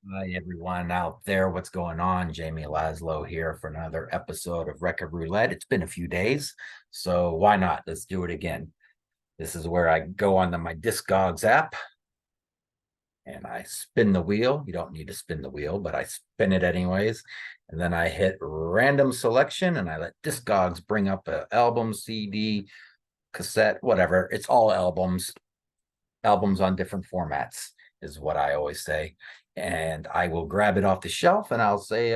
Hi, everyone out there. What's going on? Jamie Laszlo here for another episode of Record Roulette. It's been a few days, so why not? Let's do it again. This is where I go on my Discogs app and I spin the wheel. You don't need to spin the wheel, but I spin it anyways. And then I hit random selection and I let Discogs bring up an album, CD, cassette, whatever. It's all albums on different formats is what I always say. And I will grab it off the shelf and I'll say,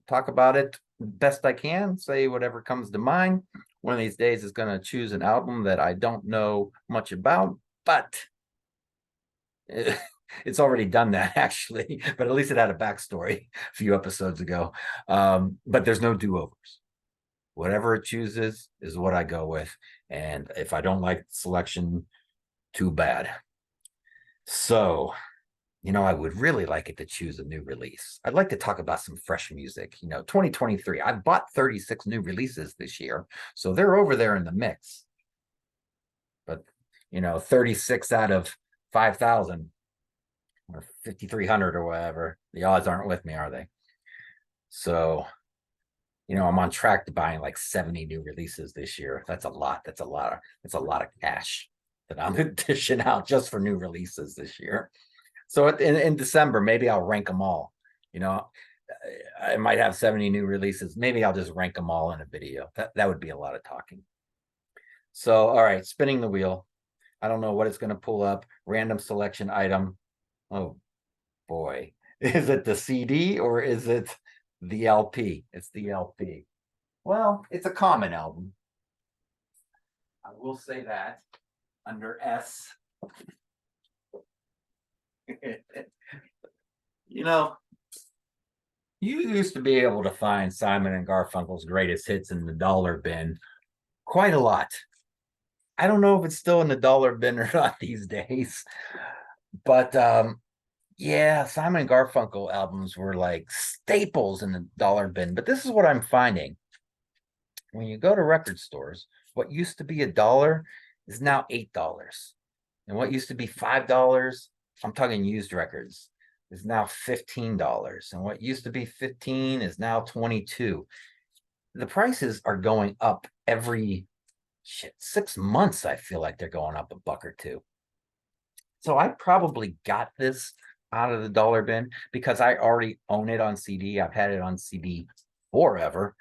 talk about it best I can, say whatever comes to mind. One of these days is going to choose an album that I don't know much about, but it's already done that actually, but at least it had a backstory a few episodes ago. But there's no do-overs. Whatever it chooses is what I go with. And if I don't like the selection, too bad. So, I would really like it to choose a new release. I'd like to talk about some fresh music. 2023. I bought 36 new releases this year, so they're over there in the mix. But, 36 out of 5,000 or 5,300 or whatever, the odds aren't with me, are they? So, I'm on track to buying like 70 new releases this year. That's a lot. That's a lot of cash that I'm dishing out just for new releases this year. So in December, maybe I'll rank them all. You know, I might have 70 new releases. Maybe I'll just rank them all in a video. That would be a lot of talking. So, all right, spinning the wheel. I don't know what it's going to pull up. Random selection item. Oh boy. Is it the CD or is it the LP? It's the LP. Well, it's a common album. I will say that under S. you know, You used to be able to find Simon and Garfunkel's greatest hits in the dollar bin quite a lot. I don't know if it's still in the dollar bin or not these days, but yeah, Simon and Garfunkel albums were like staples in the dollar bin. But this is what I'm finding. When you go to record stores, what used to be a dollar is now $8. And what used to be $5, I'm talking used records, is now $15. And what used to be 15 is now 22. The prices are going up every 6 months. I feel like they're going up a buck or two. So I probably got this out of the dollar bin because I already own it on CD. I've had it on CD forever.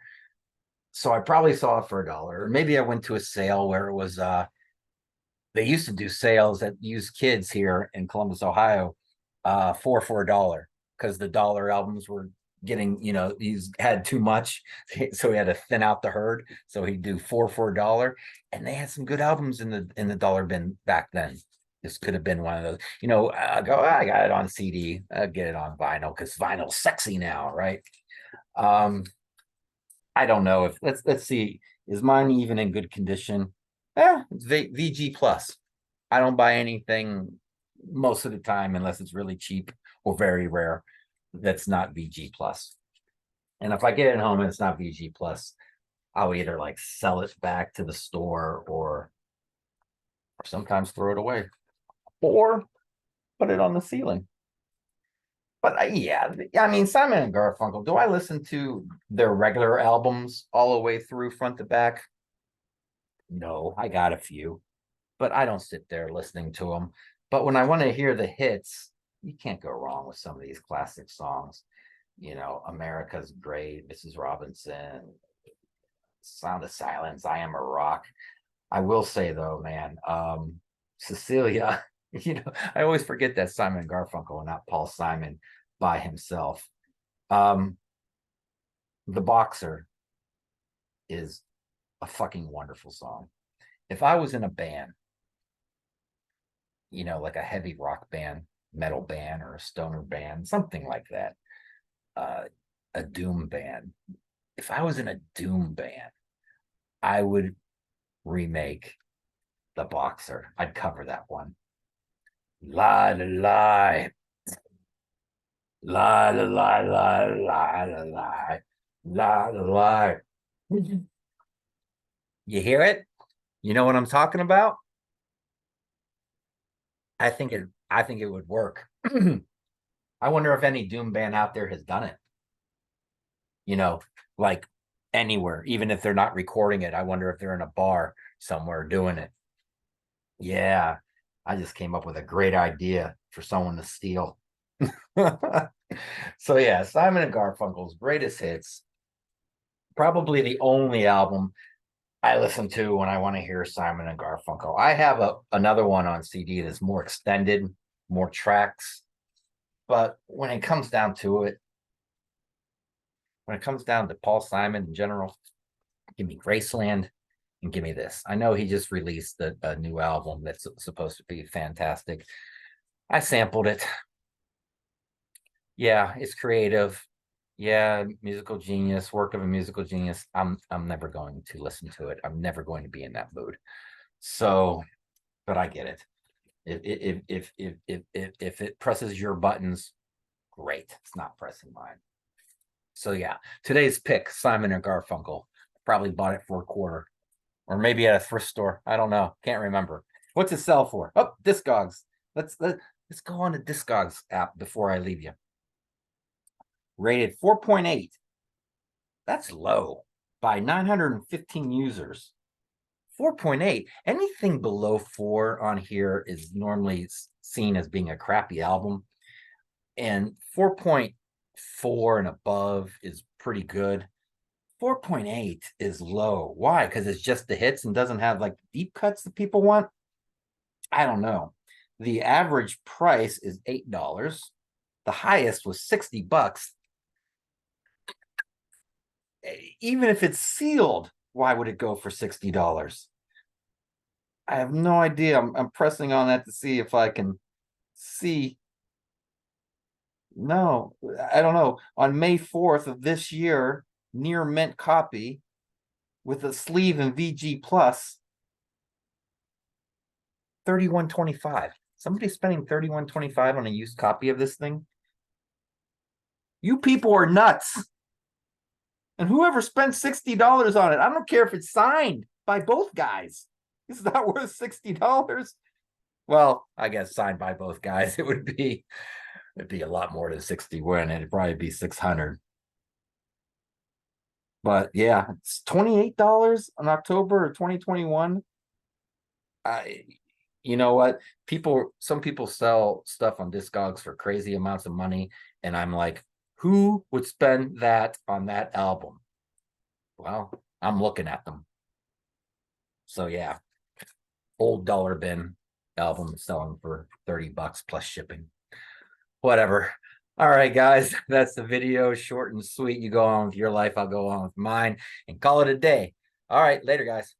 So I probably saw it for $1. Or maybe I went to a sale where it was they used to do sales at used kids here in Columbus, Ohio, for $1 because the dollar albums were getting, he's had too much, so he had to thin out the herd. So he'd do four for $1, and they had some good albums in the dollar bin back then. This could have been one of those. I go, I got it on CD. I'll get it on vinyl because vinyl's sexy now, right? Um, I don't know if let's see. Is mine even in good condition? It's VG plus. I don't buy anything most of the time unless it's really cheap or very rare. That's not VG plus. And if I get it home and it's not VG plus, I'll either like sell it back to the store or sometimes throw it away or put it on the ceiling. But yeah, I mean Simon and Garfunkel. Do I listen to their regular albums all the way through front to back? No, I got a few, but I don't sit there listening to them. But when I want to hear the hits, you can't go wrong with some of these classic songs. America's Great, Mrs. Robinson, Sound of Silence, I Am a Rock. I will say though, man, Cecilia, I always forget that Simon Garfunkel and not Paul Simon by himself. Um, the Boxer is a fucking wonderful song. If I was in a band, like a heavy rock band, metal band, or a stoner band, something like that, uh, a doom band. If I was in a doom band, I would remake The Boxer. I'd cover that one. Lie, lie, lie, lie, lie, lie, lie, lie, lie, lie. You hear it? You know what I'm talking about? I think it would work. I wonder if any Doom band out there has done it. You know, like anywhere, even if they're not recording it. I wonder if they're in a bar somewhere doing it. Yeah, I just came up with a great idea for someone to steal. So yeah, Simon and Garfunkel's greatest hits, probably the only album I listen to when I want to hear Simon and Garfunkel. I have another one on CD that's more extended, more tracks, but when it comes down to it, when it comes down to Paul Simon in general, give me Graceland and give me this. I know he just released a new album that's supposed to be fantastic. I sampled it. Yeah, it's creative. Yeah, musical genius, work of a musical genius. I'm never going to listen to it. I'm never going to be in that mood. So, but I get it. If it presses your buttons, great. It's not pressing mine. So yeah, today's pick, Simon and Garfunkel. Probably bought it for a quarter, or maybe at a thrift store. I don't know. Can't remember. What's it sell for? Oh, Discogs. Let's go on the Discogs app before I leave you. Rated 4.8. That's low by 915 users. 4.8. Anything below 4 on here is normally seen as being a crappy album. And 4.4 and above is pretty good. 4.8 is low. Why? Because it's just the hits and doesn't have like deep cuts that people want? I don't know. The average price is $8. The highest was $60. Even if it's sealed, why would it go for $60? I have no idea. I'm pressing on that to see if I can see. No, I don't know. On May 4th of this year, near mint copy with a sleeve and VG plus, 31.25. Somebody spending 31.25 on a used copy of this thing? You people are nuts. And whoever spent $60 on it, I don't care if it's signed by both guys. It's not worth $60. Well, I guess signed by both guys, it'd be a lot more than 61. It'd probably be 600. But yeah, it's $28 in October of 2021. You know what? Some people sell stuff on Discogs for crazy amounts of money, and I'm like, who would spend that on that album? Well, I'm looking at them. So yeah, old dollar bin album selling for $30 plus shipping. Whatever. All right, guys, that's the video. Short and sweet. You go on with your life, I'll go on with mine, and call it a day. All right, later, guys.